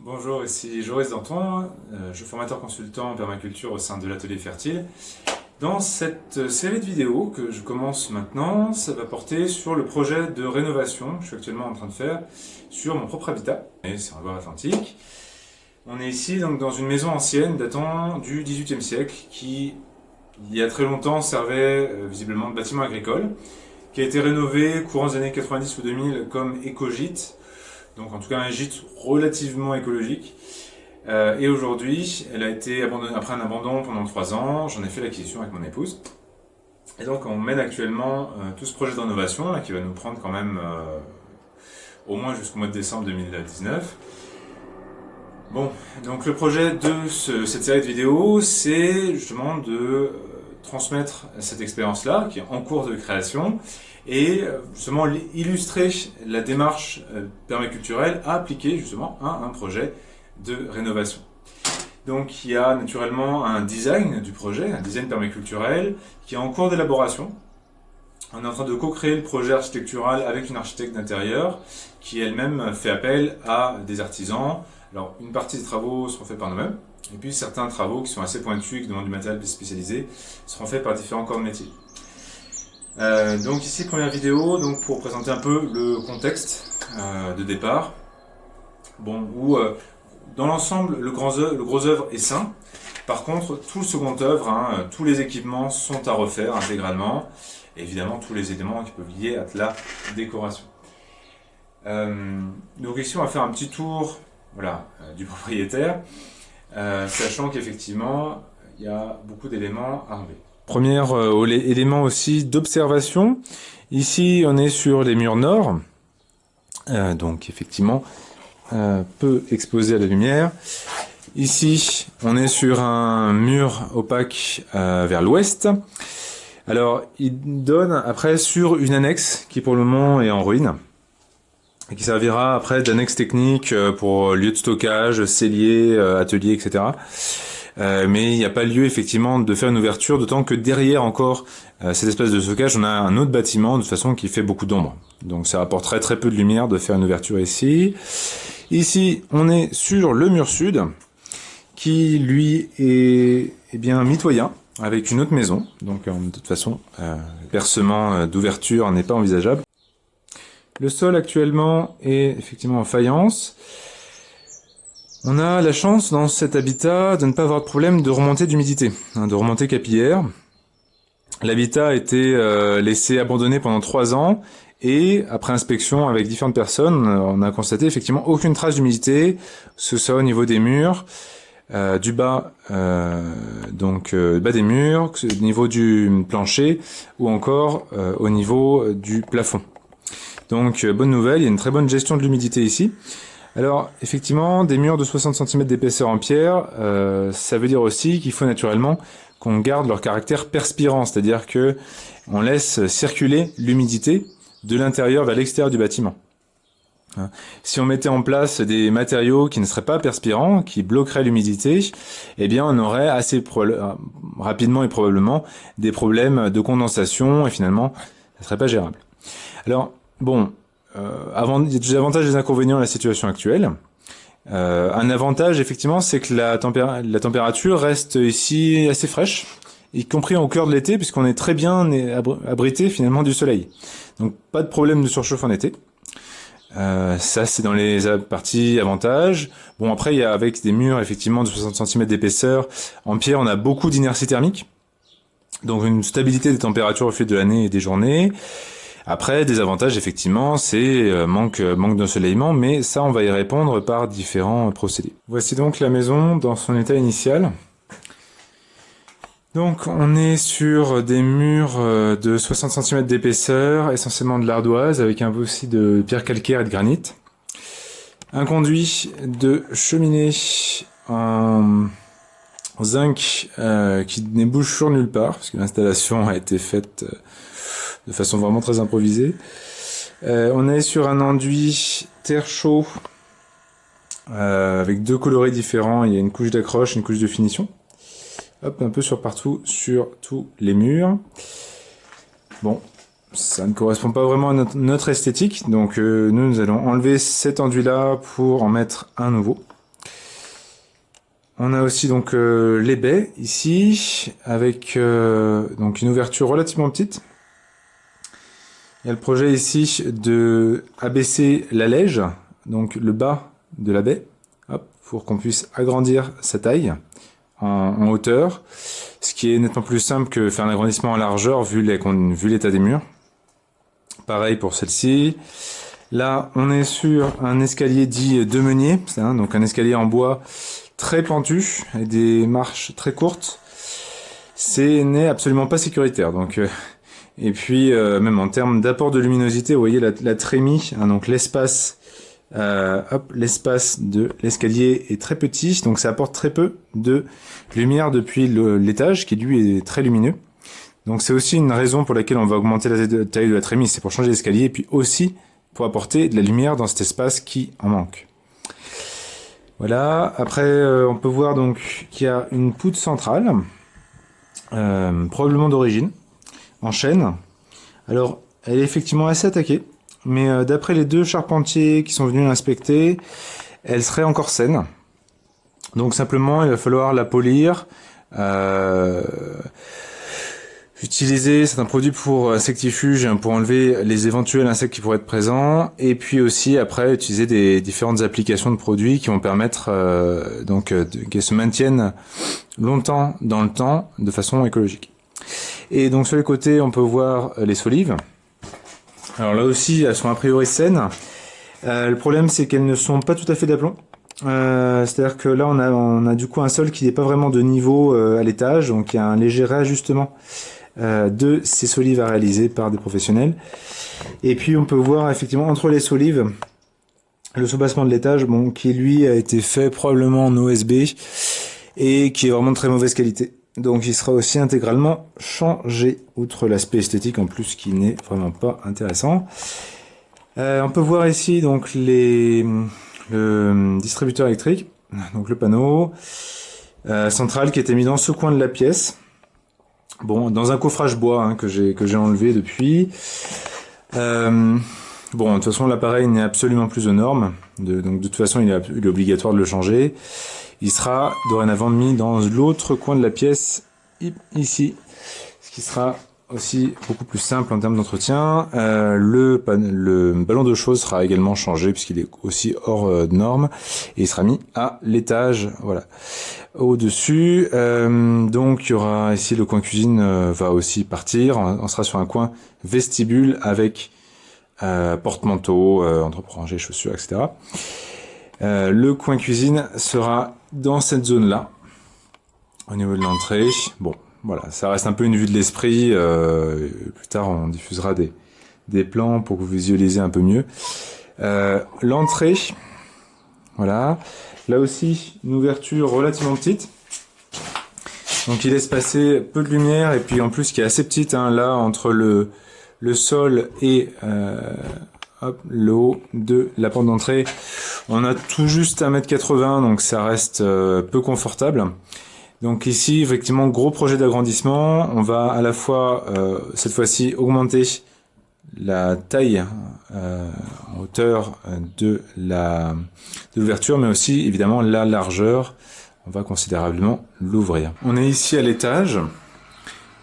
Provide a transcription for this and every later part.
Bonjour, ici Joris Danton, je suis formateur consultant en permaculture au sein de l'Atelier Fertile. Dans cette série de vidéos que je commence maintenant, ça va porter sur le projet de rénovation que je suis actuellement en train de faire sur mon propre habitat, et c'est en Loire-Atlantique. On est ici donc dans une maison ancienne datant du XVIIIe siècle qui, il y a très longtemps, servait visiblement de bâtiment agricole, qui a été rénové courant des années 90 ou 2000 comme éco-gîte. Donc en tout cas un gîte relativement écologique. Et aujourd'hui, elle a été abandonnée après un abandon pendant 3 ans. J'en ai fait l'acquisition avec mon épouse. Et donc on mène actuellement tout ce projet de rénovation là, qui va nous prendre quand même au moins jusqu'au mois de décembre 2019. Bon, donc le projet de cette série de vidéos, c'est justement de transmettre cette expérience-là, qui est en cours de création, et justement illustrer la démarche permaculturelle à appliquer justement à un projet de rénovation. Donc il y a naturellement un design du projet, un design permaculturel qui est en cours d'élaboration. On est en train de co-créer le projet architectural avec une architecte d'intérieur qui elle-même fait appel à des artisans. Alors une partie des travaux seront faits par nous-mêmes, et puis certains travaux qui sont assez pointus et qui demandent du matériel spécialisé seront faits par différents corps de métier. Donc ici première vidéo donc pour présenter un peu le contexte de départ. Bon, où dans l'ensemble le gros œuvre est sain. Par contre tout le second œuvre, tous les équipements sont à refaire intégralement. Et évidemment tous les éléments qui peuvent lier à la décoration. Donc ici on va faire un petit tour du propriétaire, sachant qu'effectivement il y a beaucoup d'éléments à enlever. Premier élément aussi d'observation, ici on est sur les murs nord, donc effectivement peu exposé à la lumière. Ici on est sur un mur opaque vers l'ouest. Alors il donne après sur une annexe qui pour le moment est en ruine, et qui servira après d'annexe technique pour lieu de stockage, cellier, atelier, etc. Mais il n'y a pas lieu effectivement de faire une ouverture, d'autant que derrière encore cet espace de stockage, on a un autre bâtiment de toute façon qui fait beaucoup d'ombre. Donc ça apporterait très peu de lumière de faire une ouverture ici. Ici, on est sur le mur sud, qui lui est bien mitoyen avec une autre maison. Donc de toute façon, percement d'ouverture n'est pas envisageable. Le sol actuellement est effectivement en faïence. On a la chance dans cet habitat de ne pas avoir de problème de remontée d'humidité, de remontée capillaire. L'habitat a été laissé abandonné pendant 3 ans et après inspection avec différentes personnes, on a constaté effectivement aucune trace d'humidité, que ce soit au niveau des murs, du bas, bas des murs, au niveau du plancher ou encore au niveau du plafond. Donc bonne nouvelle, il y a une très bonne gestion de l'humidité ici. Alors effectivement, des murs de 60 cm d'épaisseur en pierre, ça veut dire aussi qu'il faut naturellement qu'on garde leur caractère perspirant, c'est-à-dire que on laisse circuler l'humidité de l'intérieur vers l'extérieur du bâtiment. Si on mettait en place des matériaux qui ne seraient pas perspirants, qui bloqueraient l'humidité, eh bien on aurait assez rapidement et probablement des problèmes de condensation et finalement ça ne serait pas gérable. Alors bon, il y a des avantages et des inconvénients à la situation actuelle. Un avantage effectivement c'est que la température reste ici assez fraîche, y compris au cœur de l'été puisqu'on est très bien abrité finalement du soleil. Donc pas de problème de surchauffe en été. Ça c'est dans les parties avantages. Bon après il y a avec des murs effectivement de 60 cm d'épaisseur en pierre, on a beaucoup d'inertie thermique, donc une stabilité des températures au fil de l'année et des journées. Après des avantages effectivement c'est manque d'ensoleillement, mais ça on va y répondre par différents procédés. Voici donc la maison dans son état initial. Donc on est sur des murs de 60 cm d'épaisseur, essentiellement de l'ardoise, avec un peu aussi de pierre calcaire et de granit. Un conduit de cheminée en zinc qui débouche sur nulle part, parce que l'installation a été faite de façon vraiment très improvisée. On est sur un enduit terre chaud avec 2 colorés différents, il y a une couche d'accroche, une couche de finition. Hop, un peu partout sur tous les murs. Bon, ça ne correspond pas vraiment à notre esthétique, donc nous allons enlever cet enduit là pour en mettre un nouveau. On a aussi donc les baies ici, avec donc une ouverture relativement petite. Il y a le projet ici de abaisser l'allège, donc le bas de la baie, hop, pour qu'on puisse agrandir sa taille en hauteur, ce qui est nettement plus simple que faire un agrandissement en largeur vu l'état des murs. Pareil pour celle-ci. Là, on est sur un escalier dit de meunier, donc un escalier en bois très pentu et des marches très courtes. N'est absolument pas sécuritaire. Donc, et puis même en termes d'apport de luminosité, vous voyez la trémie, donc l'espace, l'espace de l'escalier est très petit, donc ça apporte très peu de lumière depuis l'étage qui lui est très lumineux. Donc c'est aussi une raison pour laquelle on va augmenter la taille de la trémie, c'est pour changer l'escalier et puis aussi pour apporter de la lumière dans cet espace qui en manque. Voilà, après on peut voir donc qu'il y a une poutre centrale, probablement d'origine, en chêne. Alors elle est effectivement assez attaquée, mais d'après les 2 charpentiers qui sont venus l'inspecter, elle serait encore saine. Donc simplement il va falloir la polir, utiliser certains produits pour insectifuges pour enlever les éventuels insectes qui pourraient être présents, et puis aussi après utiliser des différentes applications de produits qui vont permettre qu'elles se maintiennent longtemps dans le temps de façon écologique. Et donc sur les côtés on peut voir les solives. Alors là aussi elles sont a priori saines. Le problème c'est qu'elles ne sont pas tout à fait d'aplomb. C'est-à-dire que là on a du coup un sol qui n'est pas vraiment de niveau à l'étage, donc il y a un léger réajustement de ces solives à réaliser par des professionnels. Et puis on peut voir effectivement entre les solives le soubassement de l'étage, qui lui a été fait probablement en OSB et qui est vraiment de très mauvaise qualité. Donc il sera aussi intégralement changé, outre l'aspect esthétique en plus qui n'est vraiment pas intéressant. On peut voir ici donc le distributeur électrique, donc le panneau central qui était mis dans ce coin de la pièce. Bon, dans un coffrage bois que j'ai enlevé depuis. Bon, de toute façon l'appareil n'est absolument plus aux normes, donc de toute façon il est obligatoire de le changer. Il sera dorénavant mis dans l'autre coin de la pièce, ici, ce qui sera aussi beaucoup plus simple en termes d'entretien. Le ballon de chaud sera également changé puisqu'il est aussi hors norme et il sera mis à l'étage, voilà, au-dessus. Donc il y aura ici le coin cuisine va aussi partir. On sera sur un coin vestibule avec porte-manteau, entrepôt-rangées, chaussures, etc. Le coin cuisine sera dans cette zone-là, au niveau de l'entrée. Bon, voilà, ça reste un peu une vue de l'esprit. Plus tard, on diffusera des plans pour que vous visualisez un peu mieux. L'entrée, voilà. Là aussi, une ouverture relativement petite. Donc, il laisse passer peu de lumière et puis en plus, qui est assez petite, là, entre le sol et le haut de la porte d'entrée. On a tout juste 1,80 m, donc ça reste peu confortable. Donc ici, effectivement, gros projet d'agrandissement. On va à la fois, cette fois-ci, augmenter la taille en hauteur de l'ouverture, mais aussi, évidemment, la largeur. On va considérablement l'ouvrir. On est ici à l'étage.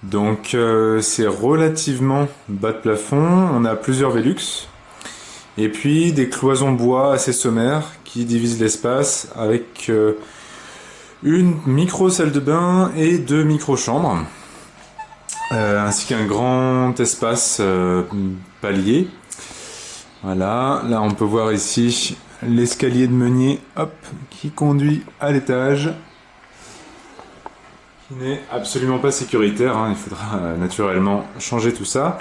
Donc c'est relativement bas de plafond. On a plusieurs Velux. Et puis des cloisons bois assez sommaires qui divisent l'espace avec une micro salle de bain et 2 micro-chambres, ainsi qu'un grand espace palier. Voilà, là on peut voir ici l'escalier de meunier, qui conduit à l'étage, qui n'est absolument pas sécuritaire, il faudra naturellement changer tout ça.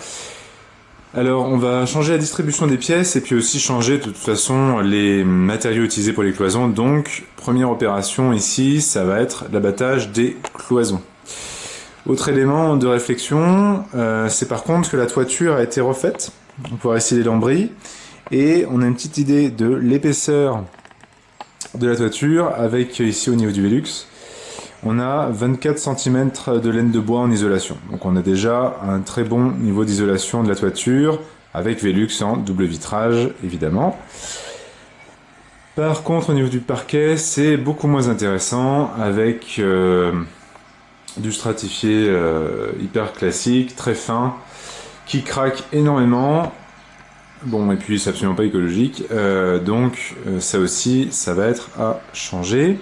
Alors on va changer la distribution des pièces et puis aussi changer de toute façon les matériaux utilisés pour les cloisons. Donc première opération ici, ça va être l'abattage des cloisons. Autre élément de réflexion, c'est par contre que la toiture a été refaite pour essayer les lambris et on a une petite idée de l'épaisseur de la toiture avec ici au niveau du Velux. On a 24 cm de laine de bois en isolation. Donc on a déjà un très bon niveau d'isolation de la toiture, avec Velux en double vitrage, évidemment. Par contre, au niveau du parquet, c'est beaucoup moins intéressant avec du stratifié hyper classique, très fin, qui craque énormément. Bon, et puis c'est absolument pas écologique, donc ça aussi, ça va être à changer.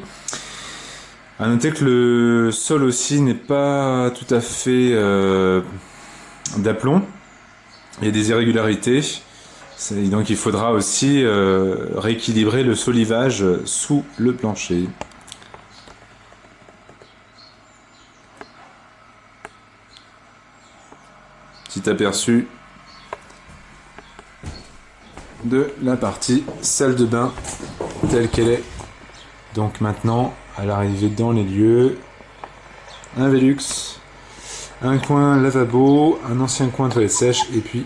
À noter que le sol aussi n'est pas tout à fait d'aplomb. Il y a des irrégularités. Donc il faudra aussi rééquilibrer le solivage sous le plancher. Petit aperçu de la partie salle de bain telle qu'elle est. Donc maintenant, à l'arrivée dans les lieux, un Velux, un coin lavabo, un ancien coin toilette sèche et puis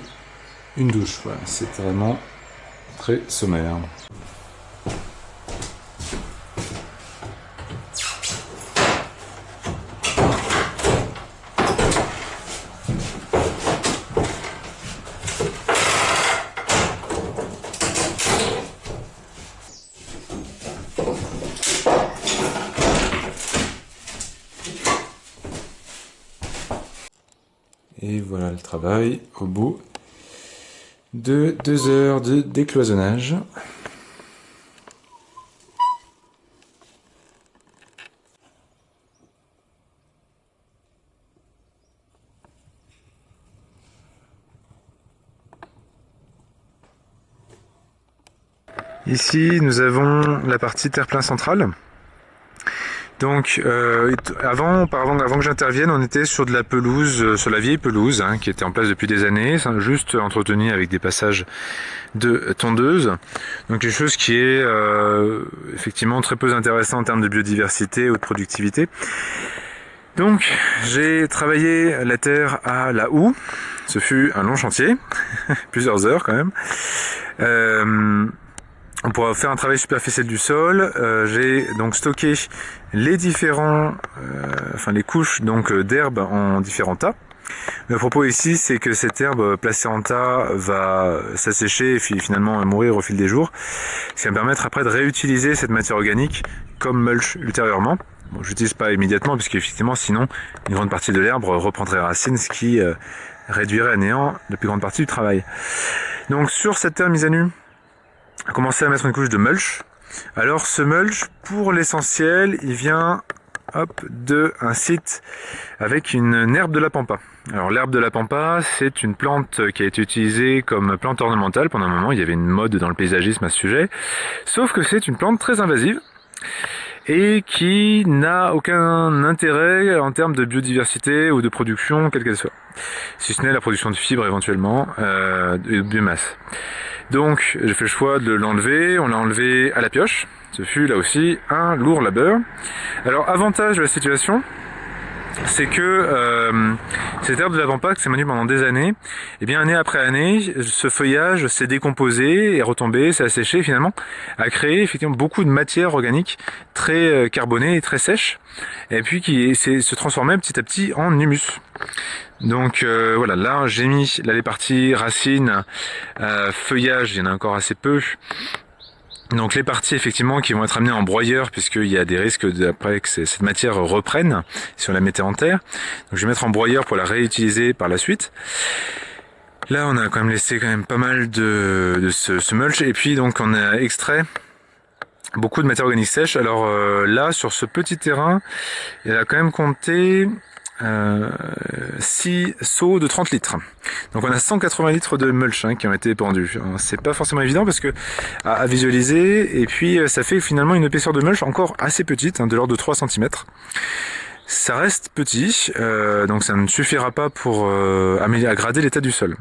une douche. Voilà, c'est vraiment très sommaire. Et voilà le travail au bout de 2 heures de décloisonnage. Ici, nous avons la partie terre-plein centrale. Donc, avant que j'intervienne, on était sur de la pelouse, sur la vieille pelouse, qui était en place depuis des années, juste entretenue avec des passages de tondeuse. Donc, quelque chose qui est effectivement très peu intéressant en termes de biodiversité ou de productivité. Donc, j'ai travaillé la terre à la houe. Ce fut un long chantier, plusieurs heures quand même. On pourra faire un travail superficiel du sol. J'ai donc stocké les différents, les couches donc d'herbe en différents tas. Le propos ici, c'est que cette herbe placée en tas va s'assécher et finalement mourir au fil des jours, ce qui va me permettre après de réutiliser cette matière organique comme mulch ultérieurement. Bon, je l'utilise pas immédiatement puisque effectivement, sinon, une grande partie de l'herbe reprendrait racine, ce qui réduirait à néant la plus grande partie du travail. Donc sur cette terre mise à nu, à commencer à mettre une couche de mulch. Alors ce mulch, pour l'essentiel, il vient d'un site avec une herbe de la pampa. Alors l'herbe de la pampa, c'est une plante qui a été utilisée comme plante ornementale pendant un moment. Il y avait une mode dans le paysagisme à ce sujet. Sauf que c'est une plante très invasive et qui n'a aucun intérêt en termes de biodiversité ou de production, quelle qu'elle soit. Si ce n'est la production de fibres éventuellement, de biomasse. Donc j'ai fait le choix de l'enlever, on l'a enlevé à la pioche, ce fut là aussi un lourd labeur. Alors avantage de la situation, c'est que cette herbe de la pampa qui s'est maintenue pendant des années, et bien année après année, ce feuillage s'est décomposé, est retombé, s'est asséché finalement, a créé effectivement beaucoup de matière organique très carbonée et très sèche, et puis qui se transformait petit à petit en humus. Donc voilà, là j'ai mis les parties racines, feuillage, il y en a encore assez peu. Donc les parties effectivement qui vont être amenées en broyeur puisqu'il y a des risques d'après que cette matière reprenne si on la mettait en terre. Donc je vais mettre en broyeur pour la réutiliser par la suite. Là on a quand même laissé pas mal de ce mulch et puis donc on a extrait beaucoup de matière organique sèche. Alors là sur ce petit terrain, il a quand même compté 6 seaux de 30 litres. Donc on a 180 litres de mulch qui ont été pendus. C'est pas forcément évident parce que à visualiser et puis ça fait finalement une épaisseur de mulch encore assez petite, de l'ordre de 3 cm. Ça reste petit, donc ça ne suffira pas pour aggrader l'état du sol.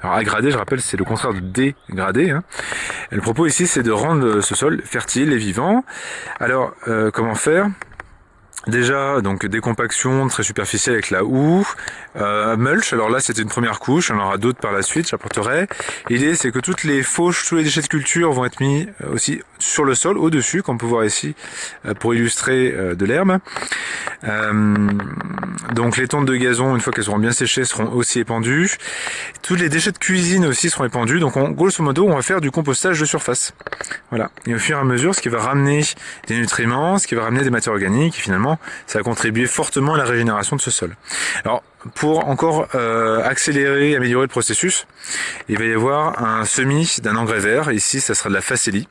Alors aggrader, je rappelle, c'est le contraire de dégrader. Et le propos ici, c'est de rendre ce sol fertile et vivant. Alors comment faire ? Déjà, donc décompaction très superficielle avec la houe, mulch, alors là c'était une première couche, il y en aura d'autres par la suite, j'apporterai. L'idée c'est que toutes les fauches, tous les déchets de culture vont être mis aussi sur le sol, au-dessus, comme on peut voir ici, pour illustrer de l'herbe. Donc les tontes de gazon, une fois qu'elles seront bien séchées, seront aussi épandues. Tous les déchets de cuisine aussi seront épandus, donc grosso modo on va faire du compostage de surface. Voilà, et au fur et à mesure, ce qui va ramener des nutriments, ce qui va ramener des matières organiques, et finalement ça va contribuer fortement à la régénération de ce sol. Alors, pour encore accélérer et améliorer le processus, il va y avoir un semis d'un engrais vert. Ici, ça sera de la facélie.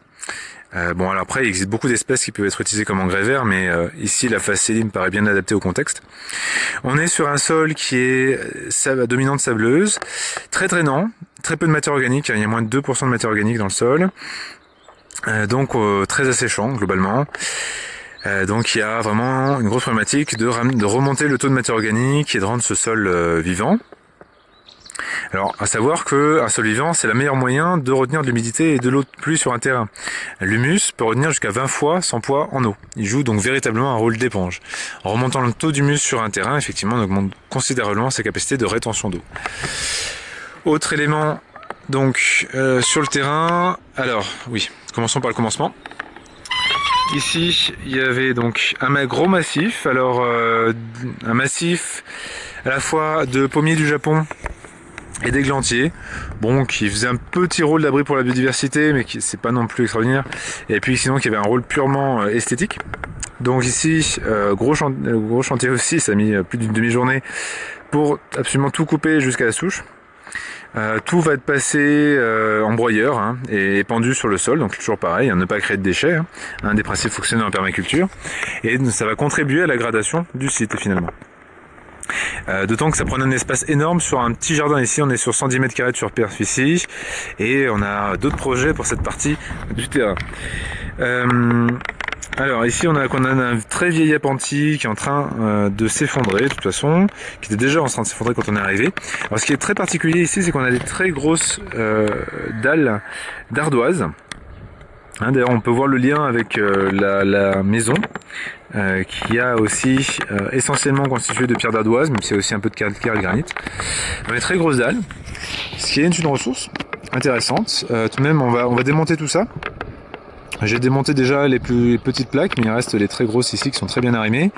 Bon, alors après, il existe beaucoup d'espèces qui peuvent être utilisées comme engrais vert, mais ici, la facélie me paraît bien adaptée au contexte. On est sur un sol qui est dominante sableuse, très drainant, très peu de matière organique, il y a moins de 2% de matière organique dans le sol, donc très asséchant globalement. Donc il y a vraiment une grosse problématique de remonter le taux de matière organique et de rendre ce sol vivant. Alors, à savoir que un sol vivant, c'est le meilleur moyen de retenir de l'humidité et de l'eau de pluie sur un terrain. L'humus peut retenir jusqu'à 20 fois son poids en eau. Il joue donc véritablement un rôle d'éponge. En remontant le taux d'humus sur un terrain, effectivement, on augmente considérablement sa capacité de rétention d'eau. Autre élément, donc, sur le terrain. Alors, oui, commençons par le commencement. Ici, il y avait donc un gros massif, alors un massif à la fois de pommiers du Japon et d'églantiers, bon, qui faisait un petit rôle d'abri pour la biodiversité, mais qui c'est pas non plus extraordinaire, et puis sinon qui avait un rôle purement esthétique. Donc ici, gros chantier aussi, ça a mis plus d'une demi-journée pour absolument tout couper jusqu'à la souche. Tout va être passé en broyeur et épandu sur le sol, donc toujours pareil, ne pas créer de déchets, un des principes fonctionnels en permaculture, et ça va contribuer à la gradation du site finalement. D'autant que ça prend un espace énorme sur un petit jardin ici, on est sur 110 mètres carrés de superficie, et on a d'autres projets pour cette partie du terrain. Alors ici on a un très vieil appentis qui est en train de s'effondrer de toute façon, qui était déjà en train de s'effondrer quand on est arrivé. Alors ce qui est très particulier ici, c'est qu'on a des très grosses dalles d'ardoise. D'ailleurs on peut voir le lien avec la maison qui a aussi essentiellement constitué de pierre d'ardoise, même si c'est aussi un peu de calcaire et de granit. On a des très grosses dalles, ce qui est une ressource intéressante. Tout de même on va démonter tout ça. J'ai démonté déjà les plus petites plaques, mais il reste les très grosses ici qui sont très bien arrimées.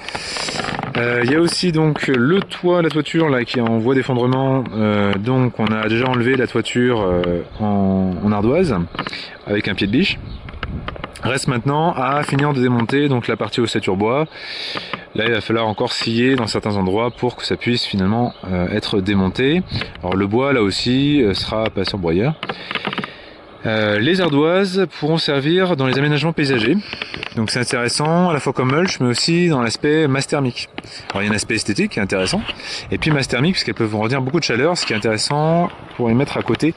Il y a aussi donc le toit, la toiture là qui est en voie d'effondrement. Donc on a déjà enlevé la toiture en ardoise avec un pied de biche. Reste maintenant à finir de démonter donc la partie ossature bois. Là il va falloir encore scier dans certains endroits pour que ça puisse finalement être démonté. Alors le bois là aussi sera passé en broyeur. Les ardoises pourront servir dans les aménagements paysagers. Donc c'est intéressant à la fois comme mulch, mais aussi dans l'aspect masse thermique. Alors il y a un aspect esthétique qui est intéressant, et puis masse thermique puisqu'elles peuvent retenir beaucoup de chaleur, ce qui est intéressant pour les mettre à côté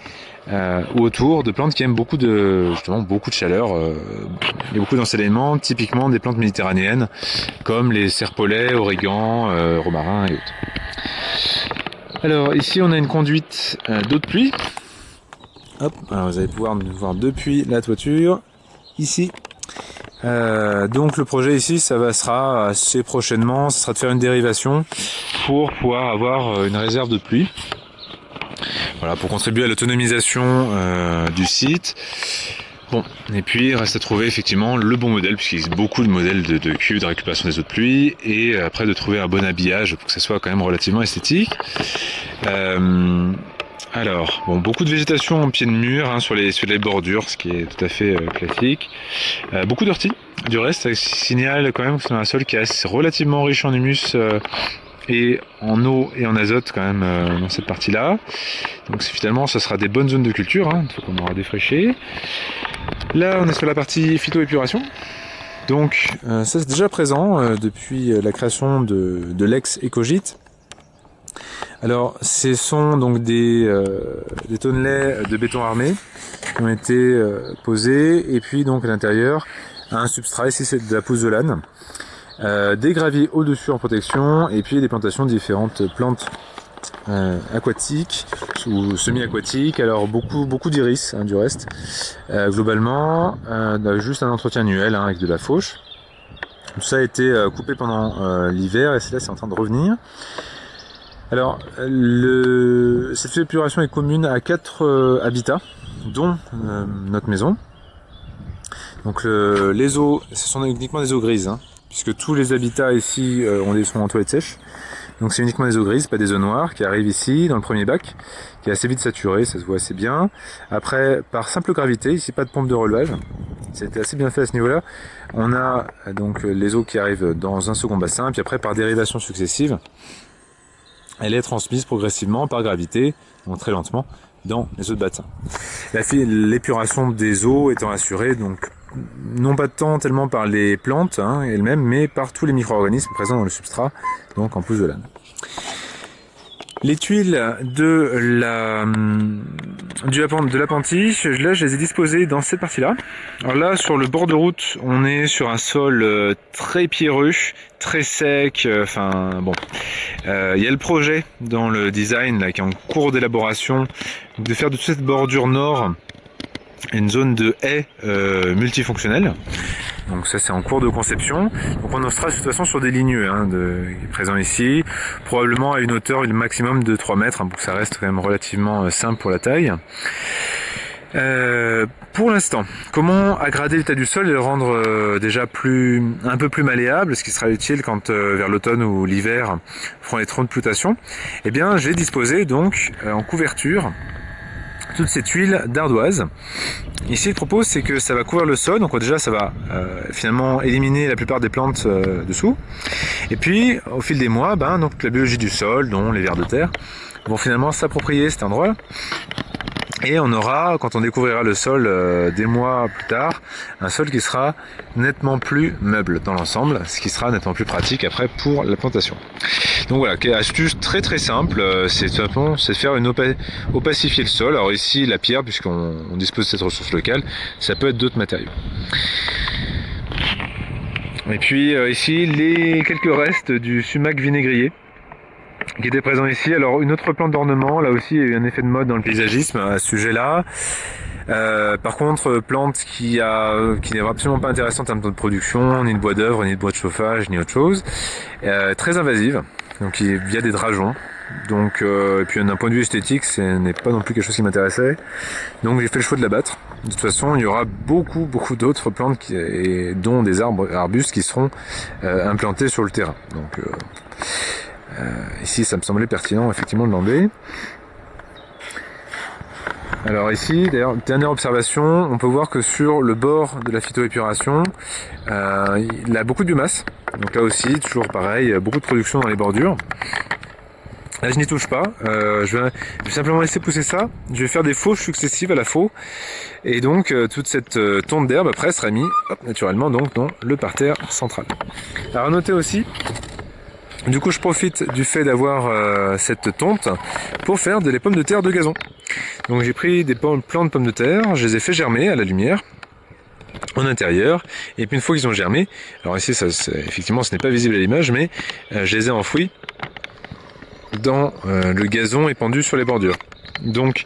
ou autour de plantes qui aiment beaucoup de chaleur. Il y a beaucoup d'ensoleillement, typiquement des plantes méditerranéennes comme les serpolets, origans, romarins et autres. Alors ici on a une conduite d'eau de pluie. Hop, alors vous allez pouvoir nous voir depuis la toiture, ici. Donc le projet ici, sera assez prochainement, ce sera de faire une dérivation pour pouvoir avoir une réserve de pluie. Voilà, pour contribuer à l'autonomisation du site. Bon, et puis il reste à trouver effectivement le bon modèle, puisqu'il existe beaucoup de modèles de cuves de récupération des eaux de pluie, et après de trouver un bon habillage pour que ça soit quand même relativement esthétique. Alors, bon, beaucoup de végétation en pied de mur sur les bordures, ce qui est tout à fait classique. Beaucoup d'orties, du reste, ça signale quand même que c'est un sol qui est relativement riche en humus et en eau et en azote quand même dans cette partie-là. Donc finalement, ça sera des bonnes zones de culture, une fois qu'on aura défriché. Là, on est sur la partie phytoépuration. Donc ça c'est déjà présent depuis la création de l'ex-écogite. Alors, ce sont donc des tonnelets de béton armé qui ont été posés, et puis donc à l'intérieur un substrat, ici c'est de la pousse de l'âne, des graviers au-dessus en protection, et puis des plantations de différentes plantes aquatiques ou semi-aquatiques. Alors beaucoup d'iris du reste. Globalement, juste un entretien annuel avec de la fauche. Tout ça a été coupé pendant l'hiver et là c'est en train de revenir. Alors, cette épuration est commune à 4 habitats, dont notre maison. Donc les eaux, ce sont uniquement des eaux grises, hein, puisque tous les habitats ici sont en toilettes sèches. Donc c'est uniquement des eaux grises, pas des eaux noires, qui arrivent ici dans le premier bac, qui est assez vite saturé, ça se voit assez bien. Après, par simple gravité, ici pas de pompe de relevage, c'était assez bien fait à ce niveau-là. On a donc les eaux qui arrivent dans un second bassin, puis après par dérivation successive, elle est transmise progressivement par gravité, donc très lentement, dans les autres bassins. L'épuration des eaux étant assurée, donc non pas tant tellement par les plantes elles-mêmes, mais par tous les micro-organismes présents dans le substrat, donc en plus de l'âne. Les tuiles de l'appentis, là je les ai disposées dans cette partie-là. Alors là, sur le bord de route, on est sur un sol très pierreux, très sec, il y a le projet dans le design là, qui est en cours d'élaboration, de faire de toute cette bordure nord une zone de haies multifonctionnelle. Donc ça c'est en cours de conception. Donc on sera de toute façon sur des ligneux présents ici, probablement à une hauteur maximum de 3 mètres, pour que ça reste quand même relativement simple pour la taille. Pour l'instant, comment aggrader l'état du sol et le rendre déjà un peu plus malléable, ce qui sera utile quand vers l'automne ou l'hiver feront les troncs de plutation. Eh bien j'ai disposé donc en couverture toutes ces tuiles d'ardoise. Ici le propos c'est que ça va couvrir le sol, donc déjà ça va finalement éliminer la plupart des plantes dessous. Et puis au fil des mois, donc la biologie du sol, dont les vers de terre, vont finalement s'approprier cet endroit. Et on aura, quand on découvrira le sol des mois plus tard, un sol qui sera nettement plus meuble dans l'ensemble, ce qui sera nettement plus pratique après pour la plantation. Donc voilà, astuce très très simple, c'est de faire opacifier le sol. Alors ici la pierre, puisqu'on dispose de cette ressource locale, ça peut être d'autres matériaux. Et puis ici les quelques restes du sumac vinaigrier qui était présent ici. Alors une autre plante d'ornement, là aussi il y a eu un effet de mode dans le paysagisme à ce sujet-là. Par contre, plante qui n'est absolument pas intéressante en termes de production, ni de bois d'œuvre, ni de bois de chauffage, ni autre chose. Très invasive, donc il y a des drageons. Donc, et puis d'un point de vue esthétique, ce n'est pas non plus quelque chose qui m'intéressait. Donc j'ai fait le choix de l'abattre. De toute façon, il y aura beaucoup d'autres plantes, dont des arbustes qui seront implantés sur le terrain. Donc ici, ça me semblait pertinent effectivement de l'enlever. Alors ici, d'ailleurs, dernière observation, on peut voir que sur le bord de la phytoépuration, il a beaucoup de biomasse. Donc là aussi, toujours pareil, beaucoup de production dans les bordures. Là, je n'y touche pas. Je vais simplement laisser pousser ça. Je vais faire des fauches successives à la faux. Et donc, toute cette tonte d'herbe après sera mise naturellement donc dans le parterre central. Alors à noter aussi, du coup, je profite du fait d'avoir cette tonte pour faire des pommes de terre de gazon. Donc j'ai pris des plants de pommes de terre, je les ai fait germer à la lumière en intérieur, et puis une fois qu'ils ont germé, alors ici effectivement ce n'est pas visible à l'image, mais je les ai enfouis dans le gazon épandu sur les bordures. Donc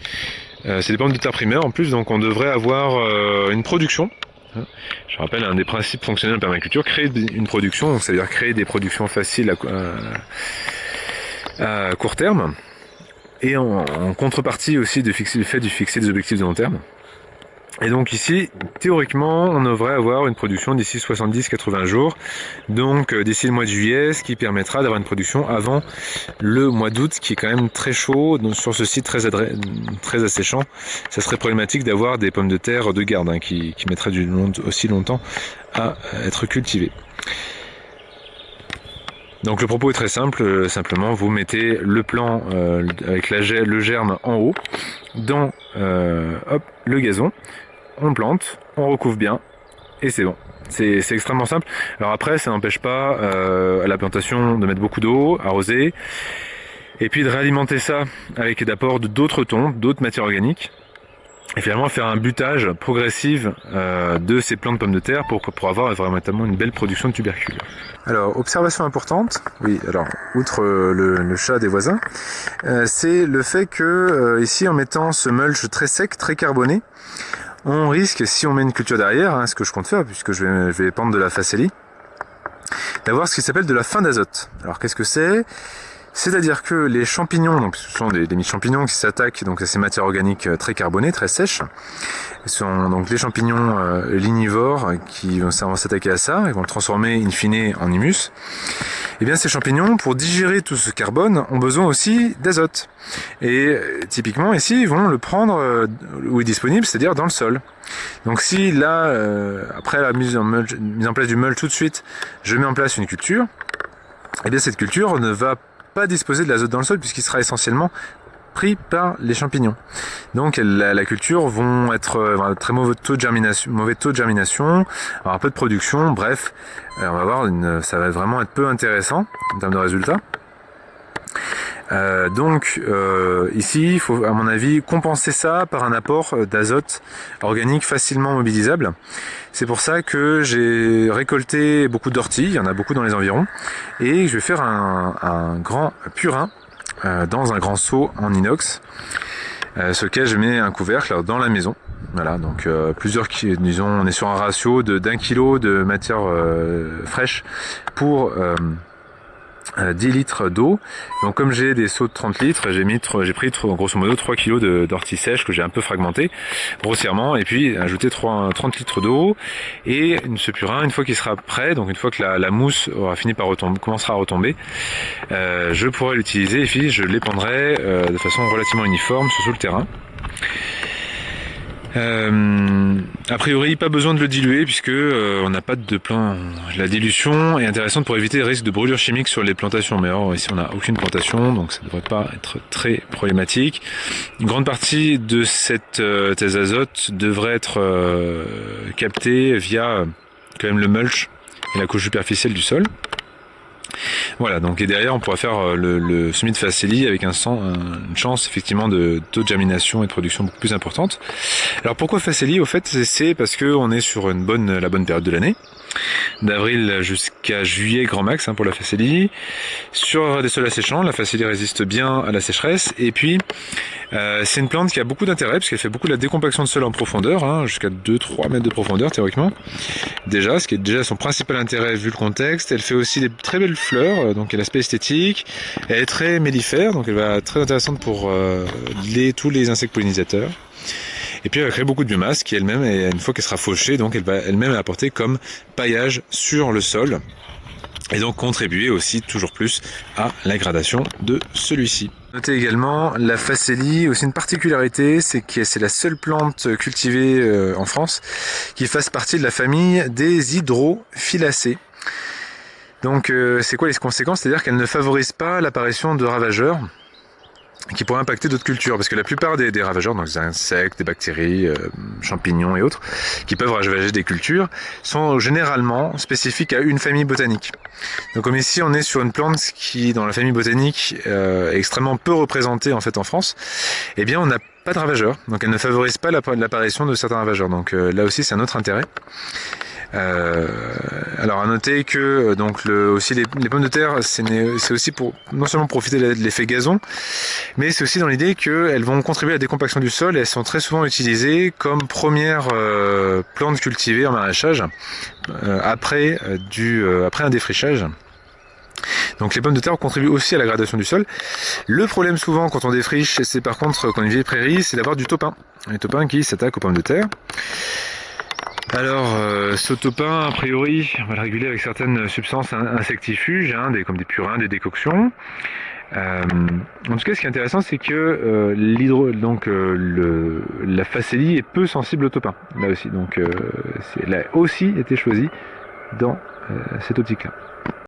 c'est des pommes de terre primaires en plus, donc on devrait avoir une production. Je rappelle, un des principes fonctionnels de la permaculture, créer une production, donc ça veut dire créer des productions faciles à court terme, et en contrepartie aussi de fixer des objectifs de long terme. Et donc ici, théoriquement, on devrait avoir une production d'ici 70-80 jours, donc d'ici le mois de juillet, ce qui permettra d'avoir une production avant le mois d'août, qui est quand même très chaud, donc sur ce site très asséchant. Ça serait problématique d'avoir des pommes de terre de garde qui mettraient aussi longtemps à être cultivées. Donc le propos est très simple, simplement vous mettez le plant avec le germe en haut, dans le gazon, on plante, on recouvre bien, et c'est bon. C'est extrêmement simple. Alors après, ça n'empêche pas à la plantation de mettre beaucoup d'eau, arroser, et puis de réalimenter ça avec d'apport d'autres tons, d'autres matières organiques, et finalement faire un butage progressif de ces plants de pommes de terre pour avoir vraiment une belle production de tubercules. Alors, observation importante, oui, alors, outre le chat des voisins, c'est le fait que ici, en mettant ce mulch très sec, très carboné, on risque, si on met une culture derrière, ce que je compte faire, puisque je vais épandre de la facélie, d'avoir ce qui s'appelle de la fin d'azote. Alors qu'est-ce que c'est ? C'est-à-dire que les champignons, donc ce sont des mini-champignons qui s'attaquent donc à ces matières organiques très carbonées, très sèches. Ce sont donc les champignons lignivores qui vont s'attaquer à ça, ils vont le transformer in fine en humus. Et bien ces champignons, pour digérer tout ce carbone, ont besoin aussi d'azote. Et typiquement ici, ils vont le prendre où il est disponible, c'est-à-dire dans le sol. Donc si là, après la mise en place du mulch tout de suite, je mets en place une culture, et bien cette culture ne va pas disposer de l'azote dans le sol puisqu'il sera essentiellement pris par les champignons. Donc la culture vont être très mauvais taux de germination, avoir un peu de production, bref, on va voir ça va vraiment être peu intéressant en termes de résultats. Ici, il faut, à mon avis, compenser ça par un apport d'azote organique facilement mobilisable. C'est pour ça que j'ai récolté beaucoup d'orties, il y en a beaucoup dans les environs, et je vais faire un grand purin dans un grand seau en inox, sur lequel je mets un couvercle dans la maison. Voilà, donc disons, on est sur un ratio d'1 kg de matière fraîche pour 10 litres d'eau. Donc comme j'ai des seaux de 30 litres, j'ai pris grosso modo 3 kg d'ortie sèche que j'ai un peu fragmenté grossièrement, et puis ajouté 30 litres d'eau, et ce purin, une fois qu'il sera prêt, donc une fois que la mousse aura fini par commencera à retomber, je pourrai l'utiliser, et puis je l'épandrai de façon relativement uniforme sur tout le terrain. A priori, pas besoin de le diluer puisque on n'a pas de plan. La dilution est intéressante pour éviter les risques de brûlure chimique sur les plantations. Mais alors, ici, on n'a aucune plantation, donc ça ne devrait pas être très problématique. Une grande partie de cette thèse azote devrait être captée via quand même le mulch et la couche superficielle du sol. Voilà, donc et derrière on pourra faire le semis de facélie avec une chance effectivement de taux de germination et de production beaucoup plus importante. Alors pourquoi facélie? Au fait, c'est parce que on est sur la bonne période de l'année, d'avril jusqu'à juillet grand max pour la facélie. Sur des sols asséchants, la facélie résiste bien à la sécheresse, et puis c'est une plante qui a beaucoup d'intérêt parce qu'elle fait beaucoup de la décompaction de sol en profondeur, jusqu'à 2-3 mètres de profondeur théoriquement. Déjà, ce qui est déjà son principal intérêt vu le contexte. Elle fait aussi des très belles fleurs, donc elle a l'aspect esthétique. Elle est très mellifère, donc elle va être très intéressante pour tous les insectes pollinisateurs. Et puis elle va créer beaucoup de biomasse qui elle-même, une fois qu'elle sera fauchée, donc elle va elle-même apporter comme paillage sur le sol, et donc contribuer aussi toujours plus à la gradation de celui-ci. Notez également la facélie, aussi une particularité, c'est que c'est la seule plante cultivée en France qui fasse partie de la famille des hydrophilacées. Donc c'est quoi les conséquences? C'est-à-dire qu'elle ne favorise pas l'apparition de ravageurs qui pourraient impacter d'autres cultures, parce que la plupart des ravageurs, donc des insectes, des bactéries, champignons et autres, qui peuvent ravager des cultures, sont généralement spécifiques à une famille botanique. Donc comme ici on est sur une plante qui, dans la famille botanique, est extrêmement peu représentée en fait en France, eh bien on n'a pas de ravageurs, donc elle ne favorise pas l'apparition de certains ravageurs, donc là aussi c'est un autre intérêt. Alors à noter que aussi les pommes de terre, c'est aussi pour non seulement profiter de l'effet gazon, mais c'est aussi dans l'idée qu'elles vont contribuer à la décompaction du sol, et elles sont très souvent utilisées comme première plante cultivée en maraîchage après un défrichage. Donc les pommes de terre contribuent aussi à la gradation du sol. Le problème souvent quand on défriche, c'est par contre quand on est une vieille prairie, c'est d'avoir du topin. Un topin qui s'attaque aux pommes de terre. Alors, ce topin, a priori, on va le réguler avec certaines substances insectifuges, comme des purins, des décoctions. En tout cas, ce qui est intéressant, c'est que la facélie est peu sensible au topin, là aussi. Donc, elle a aussi été choisie dans cette optique-là.